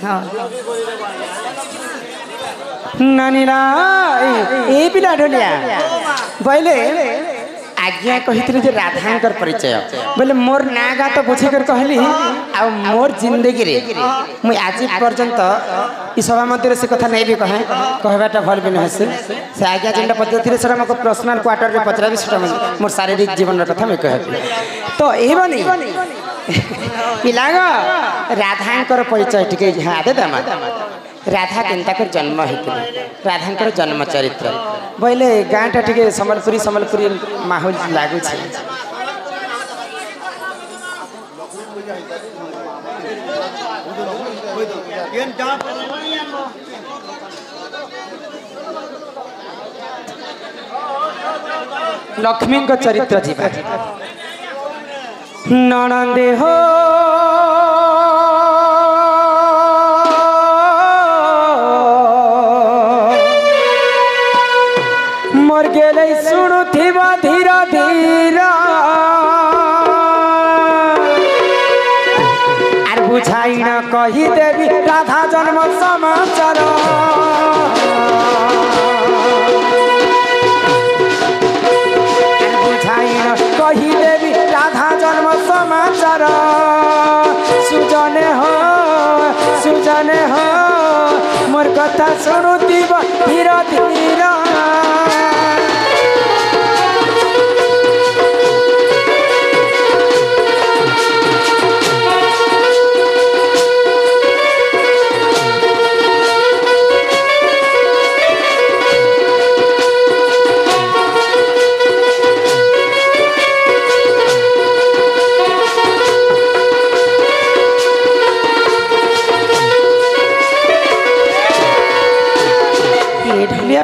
हाँ नानीला ए पिला ढोलिया बोले आज्ञा कही जे राधांकर परिचय बोले मोर ना गा तो बुझे कर कहली आ मोर जिंदगी रे मुई आज पर्यंत ई सभा मध्य से कथा नहीं भी कहे कहबाटा भल भी नहीं से आज्ञा जेंटा पद्धति से मको पर्सनल क्वार्टर रे पचरा भी सेटा मोर शारीरिक जीवन रे कथा मैं कहबी तो ए बनी पिलागा राधांकर परिचय टिके हाँ दे दमा राधा केन्ताकर जन्म होता राधांकर जन्म चरित्र बोले गाँटा टे सम्बलपुरी सम्बलपुरी माहौल लागू लक्ष्मी चरित्र जीवा ननंदे हो मोर गेले शुणुथिबा धीरा धीरा आर बुझाई न कही देवी राधा जन्म समाचार बुझाई न कही देवी राधा जन्म समाचार सुजने हो मोर कथा शुणुथिबा धीरा धीरा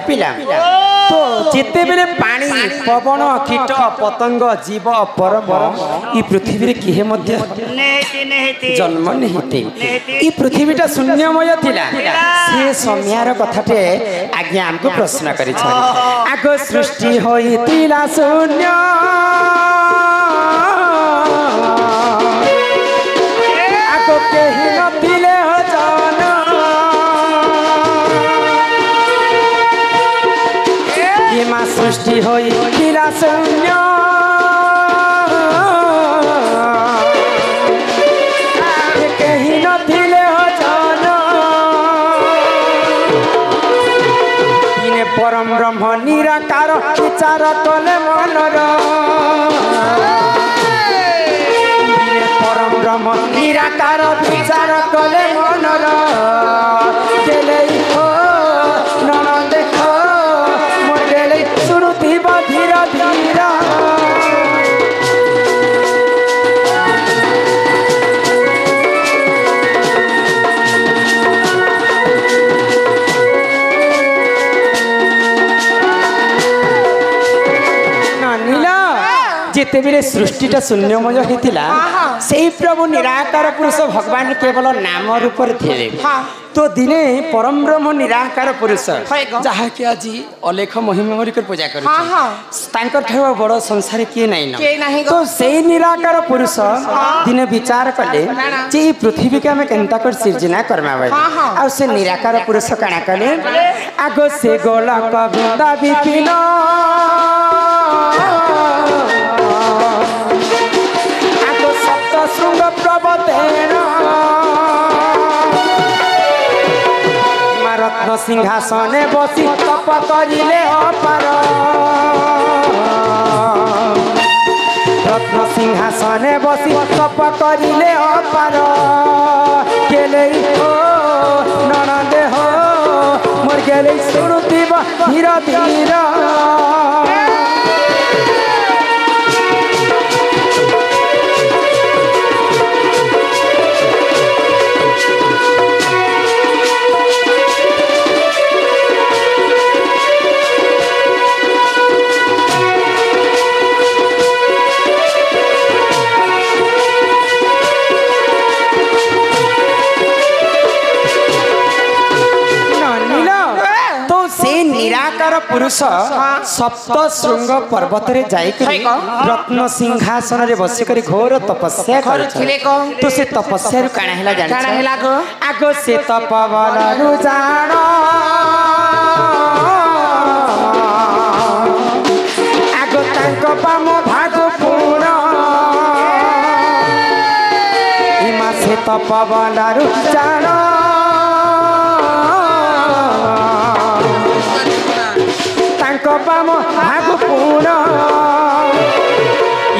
पिला तो जिते बेले पानी पवन कीट पतंग जीव परम ई पृथ्वी किहे मध्य जन्म नहीं ई पृथ्वीटा शून्यमय थिला से समयार कथाटे आज्ञा हमको प्रश्न करि छ आग सृष्टि होइतिला शून्य आग केहि नथिले जान सृष्टि होई किला शून्य कहीं नथिले हो जान इने परम ब्रह्म निराकार विचार कले मनर इने परम ब्रह्म निराकार विचार कले मनर गेले हो ननंद देखो धीरा धीरा जिते बेले सृष्टिटा शून्यमय होता से प्रभु निराकार पुरुष भगवान केवल नाम रूप थे तो दिने परम ब्रह्म निराकार पुरुष जहाँकि आज अलेख महिमा पूजा कर बड़ संसार किए नहीं तो से निराकार पुरुष दिने विचार कले जे पृथ्वी के आम के सृजना करमा आ से निराकार पुरुष काना कले आग से गोला कविता विपिन आग सप्त श्रृंग प्रवतेन रत्न सिंहासने बसी तप करिले अपार रत्न सिंहासने बसी तप करिले अपार गेले हो ननंदे हो मोर गेले शुणुथिबा धीरा धीरा निराकार पुरुष सप्त शृंग पर्वत रे जाई रत्न सिंहासन रे बसी करी घोर तपस्या करथिले तो से तपस्या रु काना हैला जानि आगो से तपवन रु जाण आगो तांक पाम भाग पूर्ण इमा से तपवन रु जाण तांक पाम भाग पूर्ण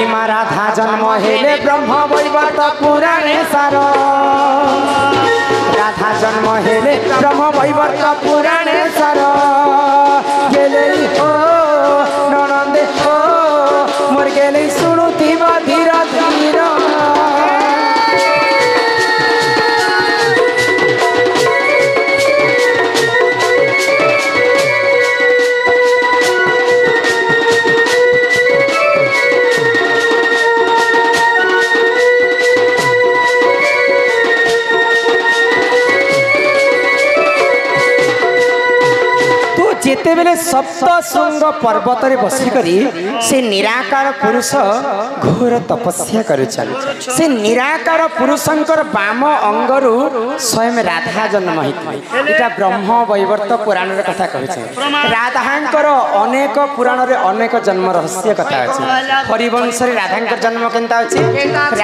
इमा राधा जन्म हेले ब्रह्म वैवर्त पुराणे सार राधा जन्म हेले ब्रह्म वैवर्त पुराणे सार गेले हो ननंदे हो मोर गेले सुनुथिब धीर धीर जेते बेले सप्त शृंग पर्वत रे बसी करी से निराकार पुरुष घोर तपस्या करुछन से निराकार पुरुषंकर वाम अंगरु स्वयं राधा जन्म हित एटा ब्रह्म वैवर्त पुराण रे कथा कहिছে राधांकर अनेक पुराण रे अनेक जन्म रहस्य कथा अछि हरिवंश रे राधांकर जन्म केनता अछि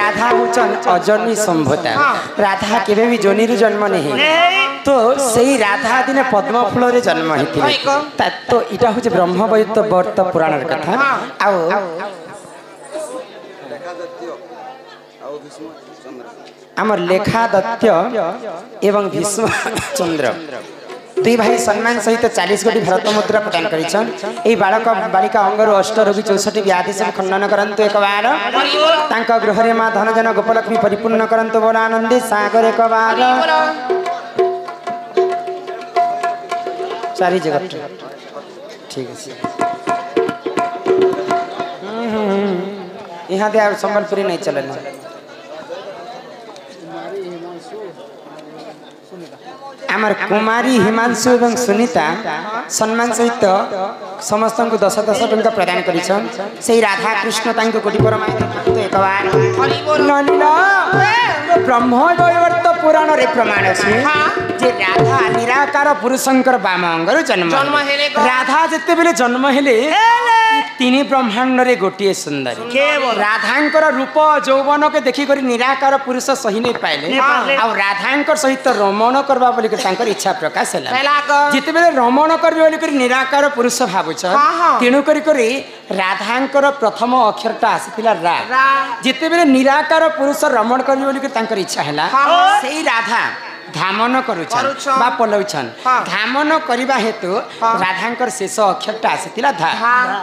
राधा हुचन अजनी संभूता राधा केबे भी जोनी रे जन्म नहीं तो सेही राधा दिन पद्म फूल रे जन्म हितिले तो इटा हूँ ब्रह्म वैवर्त पुराण कथा आओ आमर लेखा दत्त एवं भीष्म चंद्र दुई भाई सम्मान सहित 40 कोटी भारत मुद्रा प्रदान करिछन ए बालक बालिका अंगरु अष्ट रोगी 64 व्याधि सब खंडन करंतु एक बार तांका गृह रे मां धन जन गोपलक्ष्मी परिपूर्ण करंतु बोल आनंदी सागर एक बार चारि जगत ठीक है यहाँ दे संबलपुरी नहीं चलना आमर कुमारी हिमांशु एवं सुनीता सम्मान सहित समस्त को 10-10 टंका प्रदान करिछन सेही राधा कृष्ण तांको कोटि परमात्मा तो एक बार ननिला ब्रह्म वैवर्त पुराण रे प्रमाण अछि जे राधा निराकार पुरुषंकर वाम अंगरु जन्म राधा जते बेले जन्म हेले तीन ब्रह्मांड रे गोटिए सुंदरी राधांकर रूप यौवन के देखि करी निराकार पुरुष सही नहीं पाइले आ राधांकर सहित रमण करबा बोली के तांकर इच्छा प्रकाश होला जते बेले रमण करबे बोली करी निराकार पुरुष भाबुछ तेनु करी राधांकर प्रथम अक्षरटा आसीथिला रा जते बेले निराकार पुरुष रमण करबे बोली के तांकर इच्छा हैला सेही राधा धामन करुछन बा पलौछन धामन करिबा हेतु राधांकर शेष अक्षरटा आसीथिला धा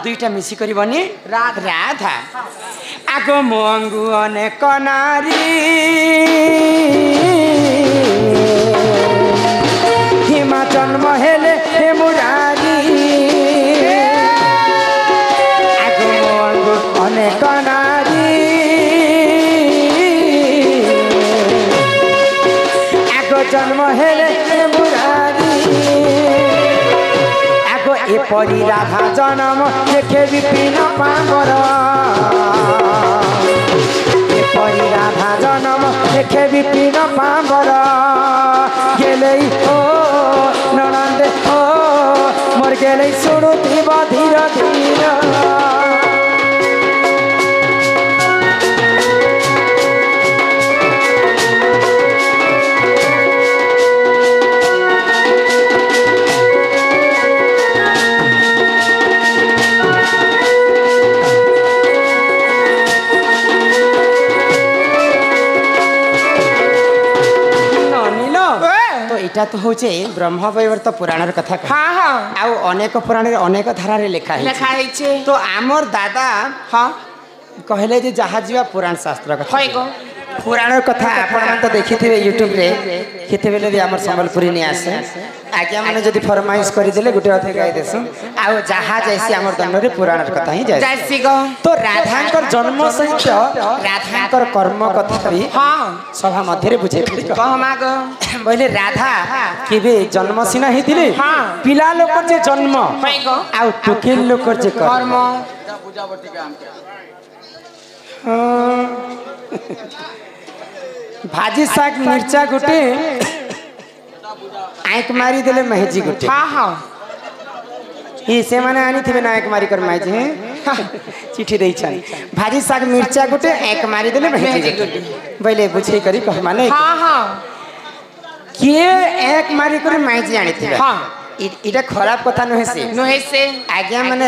दुईटा मिसी करिबनी राधा आगो मंगु अनेक नारी हिमा जन्म हेले हे मुरारी आगो मंगु अनेक नारी जन्म हेले मुरारी आगो एपरी राधा जन्म देखे विपिन पावर एपरी राधा जन्म देखे विपिन पावर गेले हो ननंदे हो मोर गेले सुनुथिब धीर धीर एटा तो होचे ब्रह्म वैवर्त पुराण कथा हाँ हाँ आउ अनेक पुराण रे अनेक धारा रे लिखा है तो आमर दादा हाँ कहले जे जहा जीवा पुराण शास्त्र कथा पुराण कथा आपण तो देखी थे यूट्यूब रे केते बेले भी हमर संबलपुरी नहीं आसे आज्ञा माने जदी फरमाइश करि देले गुटे अथे गाय देसु आ जहा जैसी हमर दंड रे पुराण कथा ही जाय जैसी गो तो राधांकर जन्म सहित राधांकर कर्म कथा भी हां सभा मध्य रे बुझे कहमा गो बोले राधा केबे जन्म सिना हिथिले हां पिला लोकर जे जन्म होय गो आ टुकेल लोकर जे कर्म पूजा बटिका भाजी साग मिर्चा गुटे आंख मारी देले महजी गुटे हां हां ई से माने आनी थिबे ना आंख मारी कर महजी चिट्ठी देई छन भाजी साग मिर्चा गुटे आंख मारी देले महजी गुटे बोले बुझे करी कह माने हां हां के आंख मारी कर महजी आनी थिबे हां इटा खराब कथा नहे से आज्ञा माने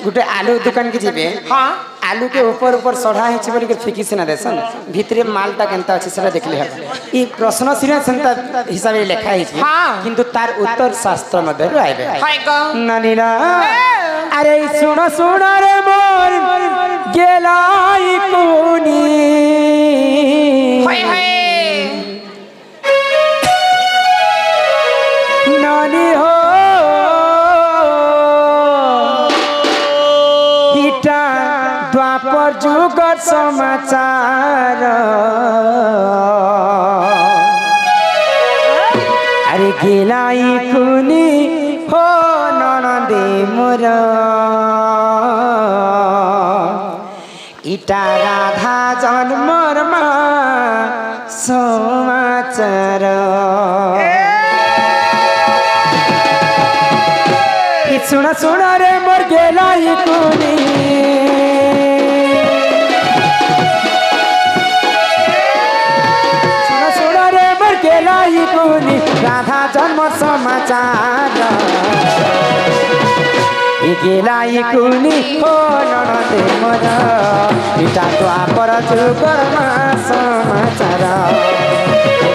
गुटे आलू दुकान के जीवे हां आलू के ऊपर ऊपर सढ़ा हिच बोली के फेकी से ना देसन भितरे मालटा केनता अछि सेरा देखले हबे ई प्रश्न सिरा संता हिसाब रे लिखा हिच हां किंतु तार उत्तर शास्त्र मध्ये आइबे हाय ग नानीला अरे सुनो सुनो रे मोर गेलाई कोनी हाय हाय नानी हो द्वापर जुगर समाचार अरे गिलाई कुनी हो ननदे मोर इटा राधा जन्मर मा समाचार सुना सुना रे मोर गेलाई कुनी सुना सुना रे मोर गेलाई कुनी राधा जन्म समाचार गेलाई कुनी हो ननदे मोर इटा द्वापर जुगर समाचार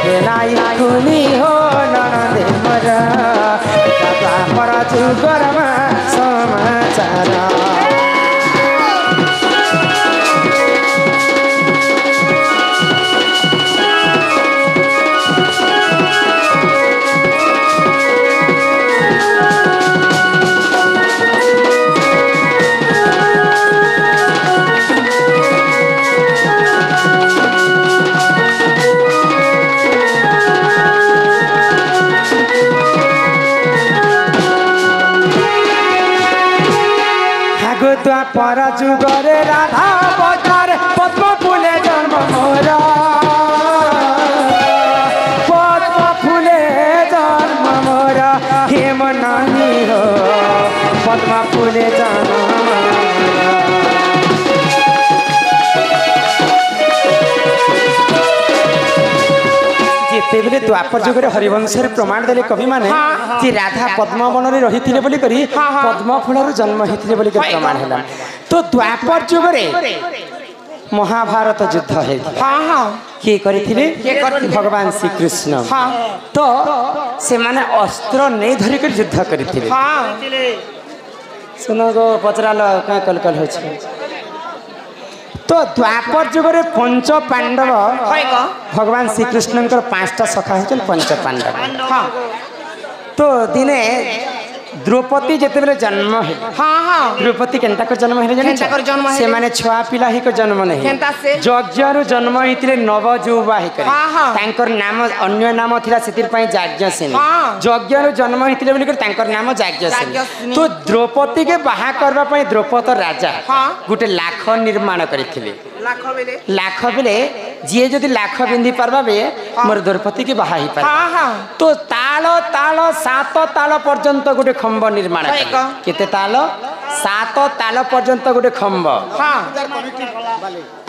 गेलाई कुनी हो ननदे मोर द्वापर जुगर समाचार द्वापर जुगरे राधा बजार पद्म फूले जन्म मोर पद्म फूले जन्म मोर हेम नानी हो पद्म फूले जन्म तेबले द्वापर जुगरे हरिवंश प्रमाण देले कवि माने कि राधा पद्म वन रे रहिथिले बोली करी पद्म फूलर जन्म हिथिले बोली के प्रमाण हैला तो द्वापर जुगरे महाभारत युद्ध है हां हां के करिथिले भगवान श्री कृष्ण हां तो से माने अस्त्र नै धरि के युद्ध करिथिले हां सुनो गो पचराल का कलकल होछ तो द्वापर जुगरे पंच पांडव भगवान श्री कृष्ण पांचटा सखा होचन पंच पांडव हां तो दिने द्रौपदी जेते बेले जन्म है हां हां द्रौपदी केनता को जन्म है जानि केनता को जन्म है से माने छुआ पिला ही को जन्म नहीं केनता से यज्ञरु जन्म हितले नव जुवा ही करे हां हां तांकर नाम अन्य नाम थिला सेतिर पई याज्ञसेनी यज्ञरु जन्म हितले बोली कर तांकर नाम याज्ञसेनी तो द्रौपदी के बाहा करबा पई द्रौपद राजा गुटे लाख निर्माण करिथिले लाख बेले जी जदि लाख बिंदी पारबा बे मोर द्रौपदी के बाहा ही पार तो ताल ताल सात ताल पर्यंत गुटे खंब निर्माण केते ताल सात ताल पर्यंत गुटे खंब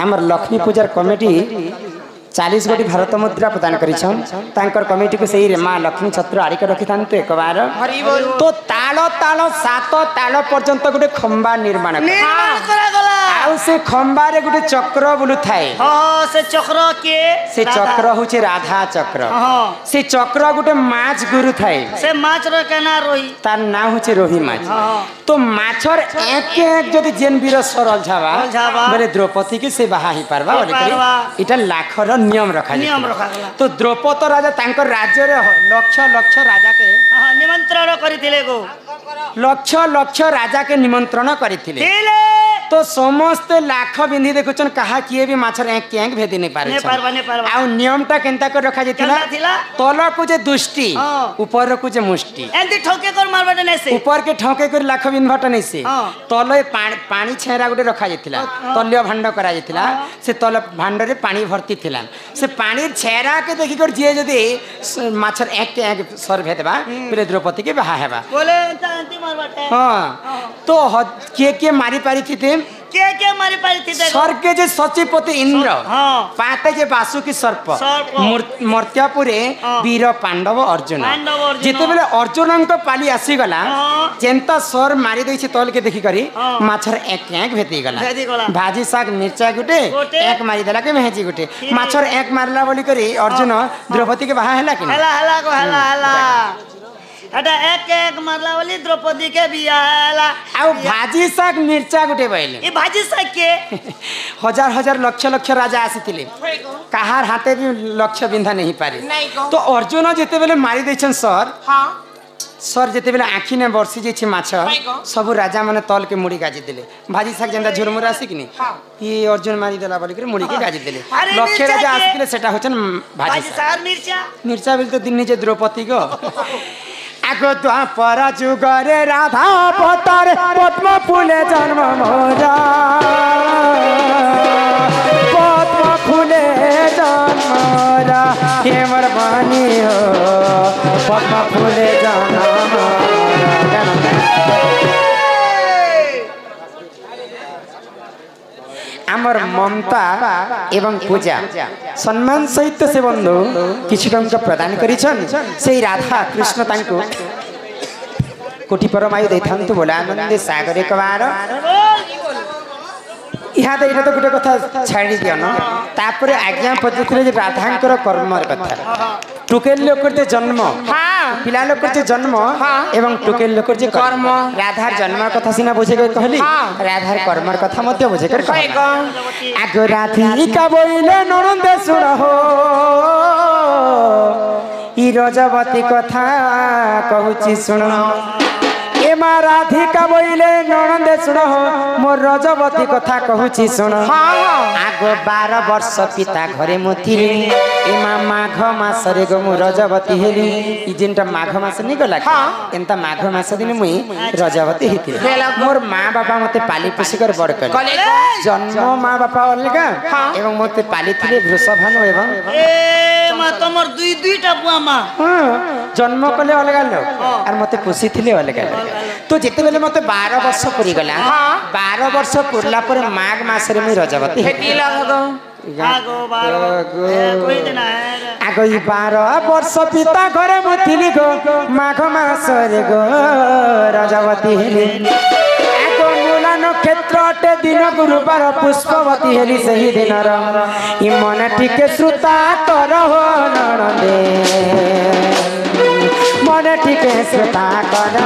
हमर लक्ष्मी पूजार कमिटी 40 गोटी भारत मुद्रा प्रदान करिछन तांकर कमिटी को सही रे मां लक्ष्मी छत्र आरिक रखि थांतो एक बार तो ताल ताल सात ताल पर्यंत गुटे खंबा निर्माण करा गला आ आउ से खंबारे गुटे चक्र बुलु थाए हां से चक्र के से चक्र होचे राधा चक्र से चक्र गुटे माछ गुरु थाए से माछ रो केना रोही तार ना होचे रोही माछ तो माछर एक एक जदि जेन वीर सरल झावा बोले द्रौपदी के से बाहा ही पारबा बोले करी इटा लाखर नियम रखा तो द्रौपदी राजा तांकर राज्य रे लक्ष लक्ष राजा के निमंत्रण करिथिले गो लक्ष लक्ष राजा के निमंत्रण करिथिले तो समस्त लाख बिंदी देखुचन कहा किए भी माछर एक केंग भेदी नहीं पारे आ नियमटा केनता कर रखा जेतिला तल को जे दुष्टि ऊपर को जे मुष्टि एंती ठोके कर मारबटे नै से ऊपर के ठोके कर लाख बिंद भट नै से तल पानी छेरा गुटे रखा जेतिला तल्य भांड करा जेतिला से तल भांड रे पानी भर्ती थिला से पानी छेरा के देखि कर जे जदी माछर एक केंग सर भेदबा पहिले द्रौपदी के बाहा हेबा बोले एंती मारबटे हां तो के मारी पारी थिते के मारी पारी थी स्वर्ग के जे सचिपति इंद्र पाते जे वासुकी सर्प मर्त्यापुरे वीर पांडव अर्जुन जेते बेले अर्जुन को पाली आसी गला जेंता सर मारी दै छै तल के देखि करी माछर एक एक भेती गला भाजी साग मिर्चा गुटे एक मारी देला के मेहजी गुटे माछर एक मारला बोली करी अर्जुन द्रौपदी के बाहा हैला कि हला एटा एक एक मारला वाली द्रौपदी के बियाह हैला आ भाजी साग मिर्चा गुटे बइले ई भाजी साग के हजार हजार लक्ष लक्ष राजा आसीथिले कहार हाथे भी लक्ष बिंधा नहीं पारे तो अर्जुन जेते बेले मारी दैछन सर सर जेते बेले आखी ने बरसी जे छी माछ सब राजा माने तल के मुड़ी गाजी देले भाजी साग जेंदा झुरमुरा आसी किनी ये अर्जुन मारी देला बोली के मुड़ी के गाजी देले लक्ष राजा आसीथिले सेटा होचन भाजी साग मिर्चा मिर्चा बिल तो दिन जे द्रौपदी को आगो द्वापर जुगरे राधा पतारे पद्म फूले जन्म मोरा पद्म फूले जन्म मोरा हे मोर बानी हो पद्म फूले जन्म मोरा आमर ममता एवं पूजा सम्मान सहित से बंधु किछि टंका प्रदान करिछन सेई राधा कृष्ण तांको कोटि परमायु दैथांतु बोला आनंद सागर एक बार इहा तो इटा तो गुटे कथा छाड़ी दियो न तापरे आज्ञा पद्धति जे राधांकर कर्म कथा टुकेल लोकर जे जन्म पिला लोकर जे जन्म एवं टुकेल लोकर जे कर्म राधार जन्म कथा सिना बुझे के कहली राधार कर्मर कथा मध्य बुझे कर कहली आगो राधिका बोइले ननंदे सुन हो ई रजवती कथा कहूची सुन ए मा राधिका बोइले ननंदे सुन हो मोर रजवती कथा कहूची सुन आगो 12 वर्ष पिता घरे मुथिली ए मा माघ मास रे गो मु रजवती हेली ई जिनटा माघ मास नि गला एंता माघ मास दिन मुई रजवती हेती मोर मां बाबा मते पाली पोसी कर बड़ कर जन्म मां बाबा अलगा एवं मते पाली थिले वृषभानु एवं ए मा तमर दुई दुईटा बुआ मां जन्म कले अलगा लोग और मते पोसी थिले अलगा तो जेते बेले मते 12 वर्ष पुरी गला 12 वर्ष पुरला पर माघ मास रे मु रजवती हेती लागो आगो 12 कोई दिन आगो 12 वर्ष पिता घरे मुथिली गो माघ मास रे गो रजवती हेली आगो मूला नक्षत्र टे दिन गुरुवार पुष्पवती हेली सही दिन ई मन टिके श्रुता कर हो ननदे मन टिके श्रुता कर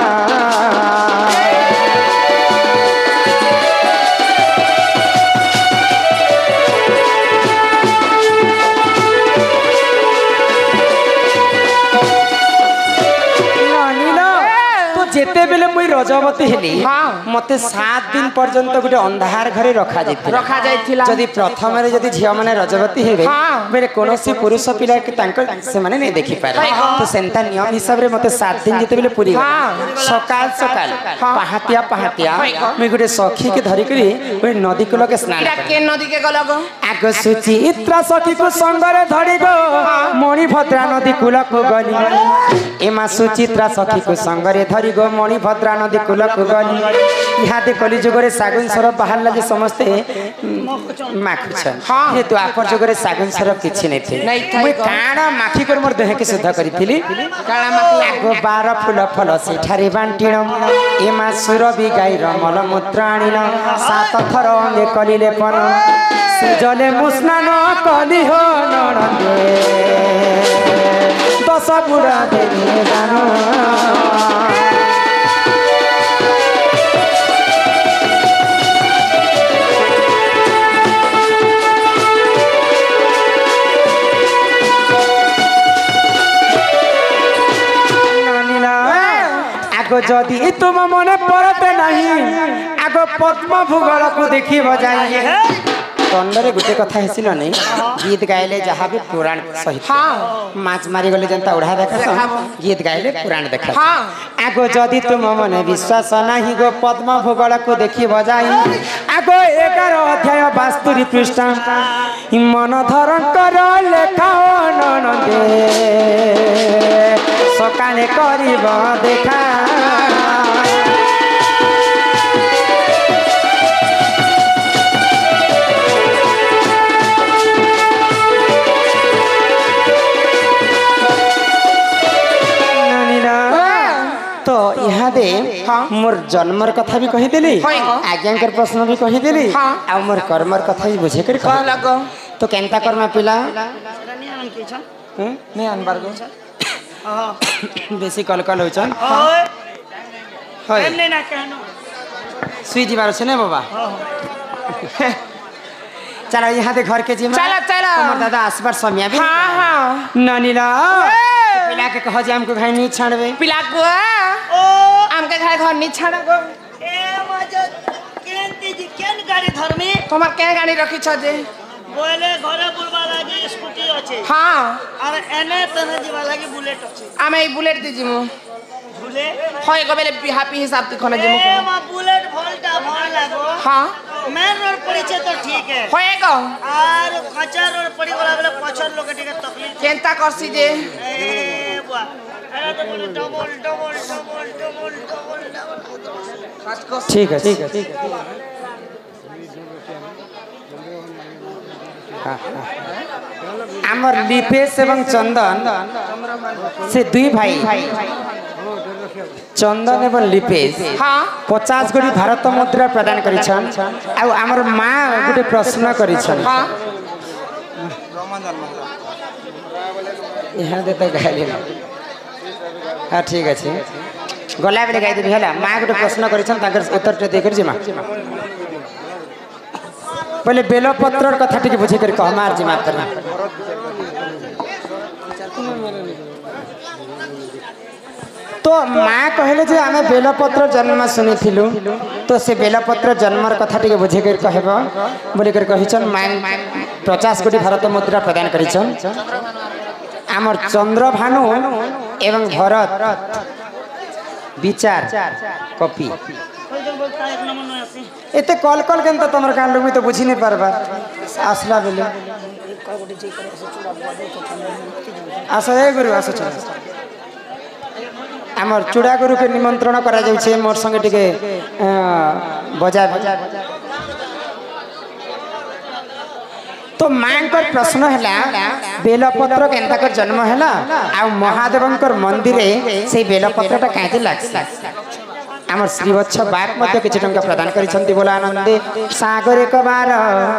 जेते बेले मुई रजवती हेली मते 7 दिन पर्यंत गुटे अंधार घरे रखा जाइथिला जदी प्रथम रे जदी झिया माने रजवती हेबे बेले कोनोसी पुरुष पिला के तांकर से माने नै देखि पारे तो सेंता नियम हिसाब रे मते 7 दिन जेते बेले पूरी सकाल सकाल पहातिया मुई गुटे सखी के धरि करी ओइ नदी कुल के स्नान के नदी के गलगो आग सुचित्रा सखी को संग रे धरि गो मणि भद्रा नदी कुल को गली एमा सुचित्रा सखी को संग रे धरि गो गो मणिभद्रा नदी कूल को गली इहादे कली जुगरे सागुन सरप बाहर जे समस्ते माखुछन ये तो आपर जुगरे सागुन सरप किछि नै थे मुई काणा माखी कर मोर देह के शुद्ध करिथिली काणा माखी गो 12 फूल फल सेठारे बांटिण ए मा सुरबी गाईर मल मूत्र आनिन 7 थर अंगे कलिले पन जले मुस्नान कली हो नणदे 10 बुढ़ा देने जानो आगो जदि तुम मन पड़ते नहीं आगो पद्म भूगोल को देखी बजाइए तंडरे गुटे कथा हेसिल नहीं गीत गाइले जहाँ भी पुराण सहित माछ मारी गले जनता उड़ा देखा गीत गाइले पुराण देखा आगो जदि तुम मन विश्वास नहीं गो पद्म भूगोल को देखी बजाई आगो 11 अध्याय 72 पृष्ठ मन धरण कर लेखा ननदे सकाले करिब देखा तो यहाँ दे मोर जन्मर कथा भी कही देली आज्ञाकर प्रश्न भी कही देली आ मोर कर्मर कथा भी बुझे कर कह लगो तो केनता कर्म पिला नहीं अनबार गो बेसी कल होचन होय एमने ना कहनो सुई जीवार छने बाबा चलो यहाँ दे घर के जी चलो चलो मोर दादा आसबार समय भी हां हां नानीला पिला के कह जे हमको घर नहीं छाड़बे पिला को ओ हमके घर नहीं छाड़गो ए मजे केनती जी केन गाड़ी धर्मी तुम्हार के गाड़ी रखी छ जे बोले घरे बुलवा लागी स्कूटी अछि हां और एने तने जीवा लागी बुलेट अछि आमे बुलेट दीजी मु बुलेट होय गो बेले हैप्पी हिसाब ती खने जे मु ए मा बुलेट भोल्टा भर लागो हां मेन रोड पड़ी छे तो ठीक है होय गो और कच्चा रोड पड़ी वाला बेले पछर लोग के तकलीफ केनता करसी जे ए बुआ अरे तो बोले double double double double double ठीक है ठीक है ठीक है आमर लिपेश एवं चंदन से दुई भाई चंदन एवं लिपेश 50 गोटी भारत मुद्रा प्रदान करिछन आ आमर मां गोटे प्रश्न करिछन यहाँ देते गाइले हाँ ठीक अच्छे गला बेले गाई देबी हला मां गोटे प्रश्न करिछन ताकर उत्तर देकर जिमा पहले बेलपत्र कथा टिके बुझे कर कह मार जी मातर तो माँ कहले जे आमे बेलपत्र जन्म सुनी थिलु तो से बेलपत्र जन्मर कथा टिके बुझे कर कहबो बोले कर कहिछन मां 50 कोटी भारत मुद्रा प्रदान करिछन आमर चंद्रभानु एवं भरत विचार कॉपी एते कॉल कॉल केनता तमर कान लोग भी तो बुझी नहीं पारबा आसला बेले आसो ए गुरु आसो चल हमर चूड़ा गुरु के निमंत्रण करा जाय छे मोर संगे टिके बजा तो मांकर प्रश्न हैला बेलपत्र केनता कर जन्म हैला आ महादेवंकर मंदिरे से बेलपत्रटा काहे लागला आमर श्रीवत्स बाग मध्य किछि टंका प्रदान करिसंती बोला आनंदे सागर एक बार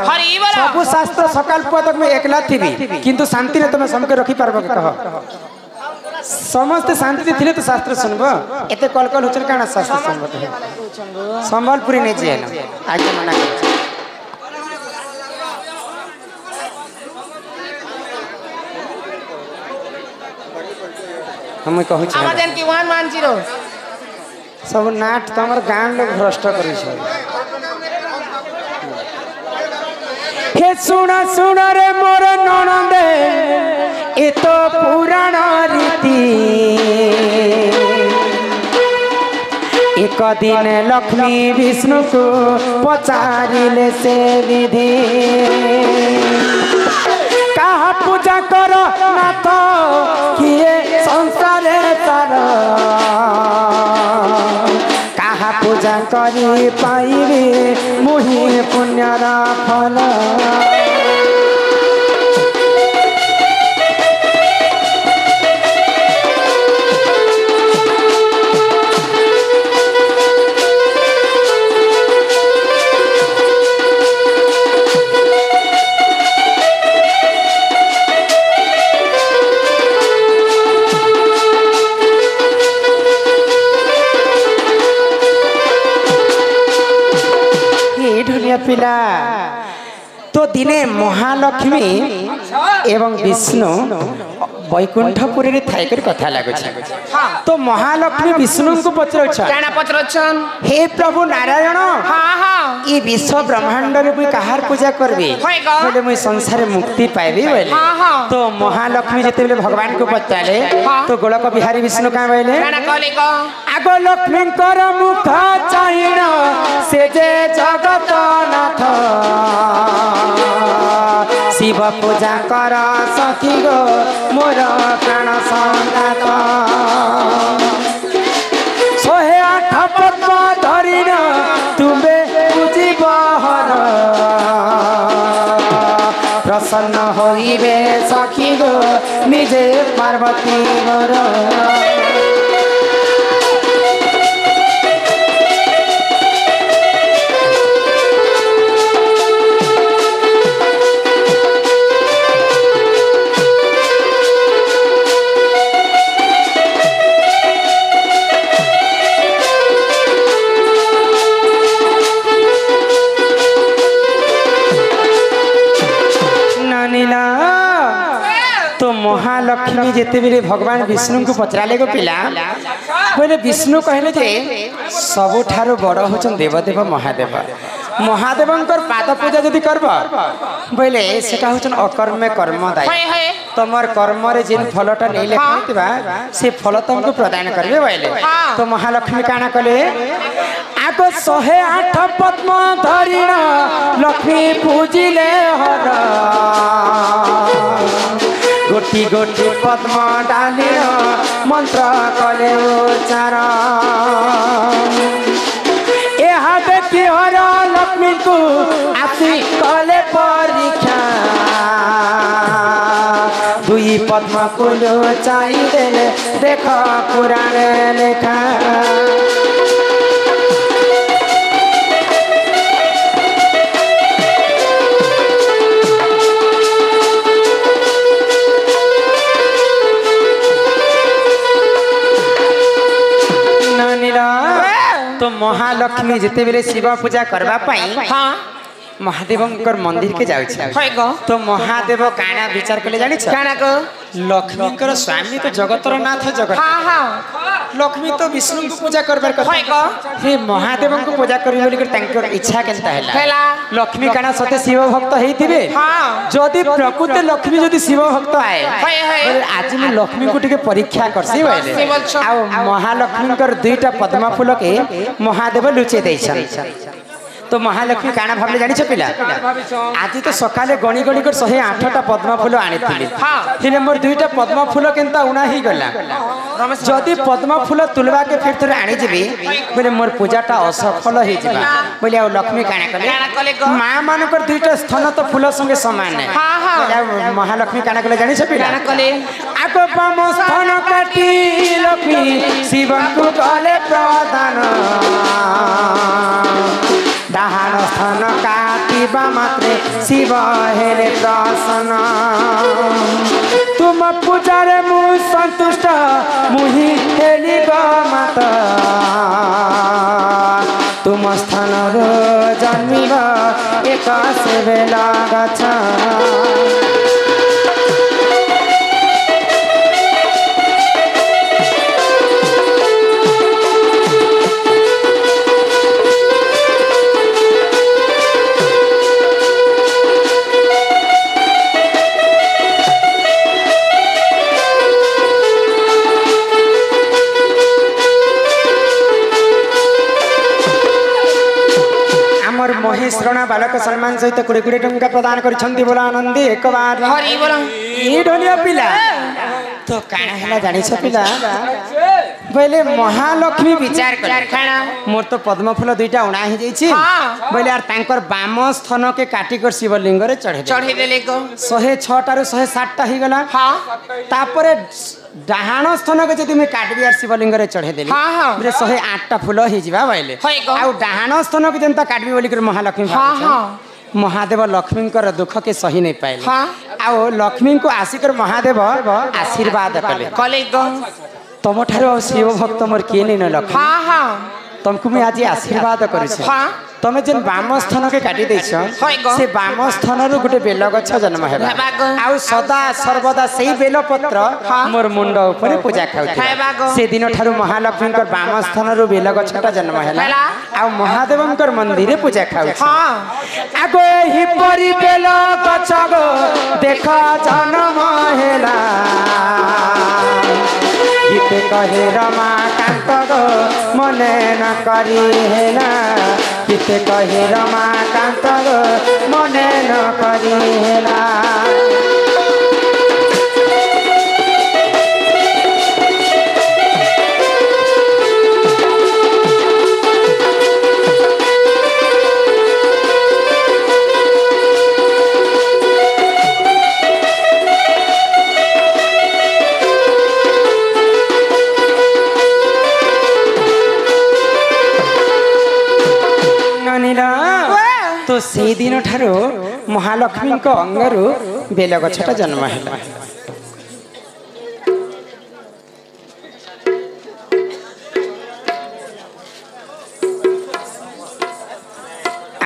हरि बोल सब शास्त्र सकाल पदक में एकला थिबी किंतु शांति रे तमे समके रखी पारबो कह समस्त शांति थिले तो शास्त्र सुनबो एते कल कल होचन काना शास्त्र सुनबो संबलपुरी नै जे ना आके मना कर हम कहू छी आवाजन की 110 सब नाट तमर गान लोग भ्रष्ट करी छ हे सुना सुना रे मोर ननदे ए तो पुराण रीति एक दिन लक्ष्मी विष्णु को पचारिले से विधि कहा पूजा करो नाथ किए संसारे तारा करी पाइबे मुहि पुण्यर फल पिला तो दिने महालक्ष्मी एवं विष्णु वैकुंठपुरी रे थाई कर कथा लागो तो महालक्ष्मी विष्णु को पचरछन हे प्रभु नारायण ई विश्व ब्रह्मांड रे कोई कहार पूजा करबे बोले मुई संसार मुक्ति पाइबे बोले तो महालक्ष्मी जते बेले भगवान को पचाले तो गोलक बिहारी विष्णु का बोले आगो लक्ष्मी कर मुख चाहिन से जे जगत नाथ शिव पूजा कर सखी गो मोर प्राण संगात 108 पद्म धरिन तुम्बे पूजिब हर प्रसन्न होइबे सखी गो निजे पार्वती मोर महालक्ष्मी जेते बेले भगवान विष्णु को पचराले गो पिला बोले विष्णु कहले जे सबुठारो बड़ होचन देवदेव महादेव महादेवंकर पाद पूजा जदि करब बोले सेटा होचन अकर्मे कर्मदायी तमर कर्म रे जिन फलटा नै लेखिबा से फल तुमको प्रदान करबे बोले तो महालक्ष्मी काना कले आगो 108 पद्म धरिण लक्ष्मी पूजिले हर गोटी गोटी पद्म डाली मंत्र कले उच्चार यहाँ देखी हर लक्ष्मी को आसी कले परीक्षा दुई पद्म को चाहिए देख पुराण लेखा तो महालक्ष्मी जिते बेले शिव पूजा करबा पाई महादेवंकर मंदिर के जाउ तो महादेव काना विचार कले जानि छ काना को लक्ष्मीकर स्वामी तो जगतर नाथ जगत लक्ष्मी तो विष्णु को पूजा करबार कथा हे महादेव को पूजा करी बोली कर तांकर इच्छा केनता हैला लक्ष्मी काना सते शिव भक्त हेतिबे जदि प्रकृति लक्ष्मी जदि शिव भक्त आए आज मैं लक्ष्मी को टिके परीक्षा करसी बोले आ महालक्ष्मीकर दुईटा पद्म फूल के महादेव लुचे दैछन तो महालक्ष्मी काना भाबले जानि छ पिला आज तो सकाले गणी गणी कर 108टा पद्म फूल आनिथिली थिले मोर दुईटा पद्म फूल केनता उना ही गला जदि पद्म फूल तुलबा के फिर थरे आनी जेबी बोले मोर पूजाटा असफल हे जिबा बोले आ लक्ष्मी काना कले मां मानकर दुईटा स्थान तो फूल संगे समान है महालक्ष्मी काना कले जानि छ पिला कले आको पाम स्थान काटी लक्ष्मी शिव को कले प्रदान डाहाण स्थान काटिबा मात्रे शिव हेले प्रसन्न तुम पूजारे मु संतुष्ट मुहि हेली ग माता तुम स्थान रो जन्मिब एक से बेला गछ महेश्वरणा बालक सम्मान सहित 20 टंका प्रदान कर बोला आनंदी एक बार हरि बोला ये ढोलिया पिला तो काना हला जानी छ पिला बोले महालक्ष्मी विचार कर मोर तो पद्म फूल दुईटा उणा ही जाइछि बोले यार तांकर बाम स्थन के काटी कर शिवलिंग रे चढ़े देले को 106 टारु 107 टा ही गला हां तापरे डाहाण स्थन के जदि मैं काट दियार शिवलिंग रे चढ़े देली रे 108 टा फूल ही जिबा बोले आ डाहाण स्थन के जनता काटबी बोली कर महालक्ष्मी महादेव लक्ष्मी दुख के सही नहीं पाए आओ लक्ष्मी को आसिकर महादेव आशीर्वाद कले तुम ठार शिव भक्त मोर किए नहीं लक्ष्मी तुमको मैं आज आशीर्वाद कर तुम जेन बाम स्थान के काटी देछ से बाम स्थान रु गोटे बेल गछ जन्म हेबा आ सदा सर्वदा सेही बेल पत्र मोर मुंड ऊपर पूजा खाउ से दिन ठारु महालक्ष्मी कर बाम स्थान रु बेल गछटा जन्म हेला आ महादेवम कर मंदिर रे पूजा खाउ आगो ही परि बेल गछ गो देखा जन्म हेला गीत कहे रमाकांत गो मने न करी हेला गीत कहे रमाकांत गो मने न करी हेला तो से दिन ठारो महालक्ष्मी को अंगरु बेल गछटा जन्म हेला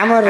आमर